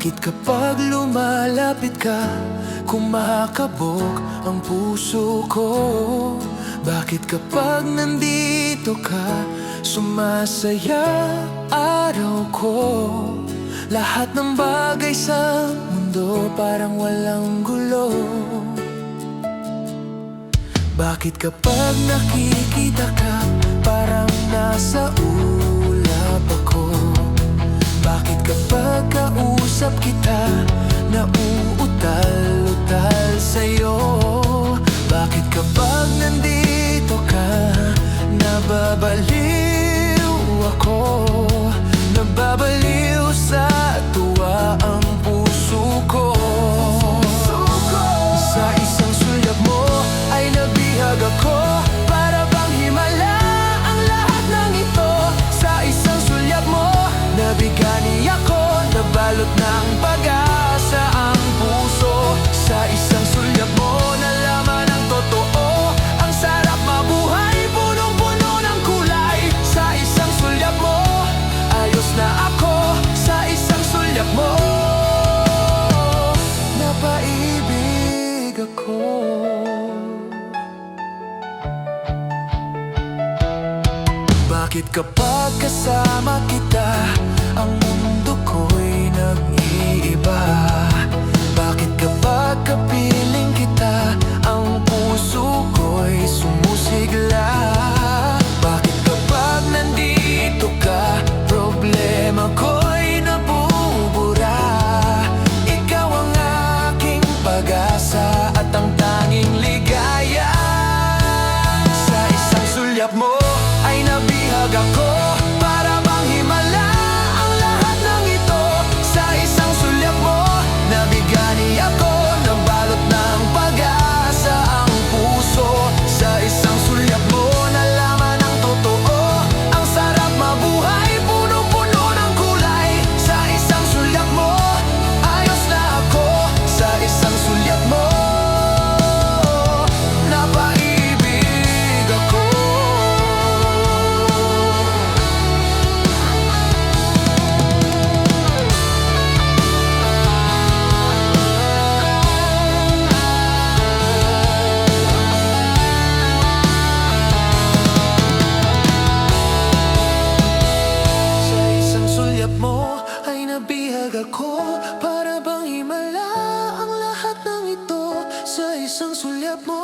Bakit kapag lumalapit ka, kumakabog ang puso ko? Bakit kapag nandito ka, sumasaya araw ko? Lahat ng bagay sa mundo parang walang gulo. Bakit kapag nakikita ka, parang nasa ulap ako? Bakit kapag kausap kita, nauutal-utal sa'yo? Bakit kapag nandito ka, nababaliw ako? Nababaliw sa tuwa ang puso ko. Sa isang sulyap mo ay nabihag ako, para bang himala ang lahat ng ito. Sa isang sulyap mo, nabigani ako, nabalot ng pag-asa ang puso. Sa isang sulyap mo, nalaman ang totoo. Ang sarap mabuhay, punong-puno ng kulay. Sa isang sulyap mo, ayos na ako. Sa isang sulyap mo, napaibig ako. Bakit kapag kasama kita, ang mundo ko'y nag-iiba? Bakit kapag kapiling kita, ang puso ko'y sumusigla? Bakit kapag nandito ka, problema ko'y nabubura? Ikaw ang aking pag-asa at ang tanging ligaya. Sa isang sulyap mo ay nabihag ako, para bang himala ang lahat ng ito. Sa isang sulyap mo, nabigani ako, nabalot ng pag-asa ang puso. Sa isang sulyap mo, nalaman ang totoo. Ang sarap mabuhay, punong-puno ng kulay. Sa isang sulyap mo, ayos na ako. Sa isang sulyap mo, napaibig ako. Sa isang sulyap mo ay nabihag ako, para bang himala ang lahat ng ito. Sa isang sulyap mo,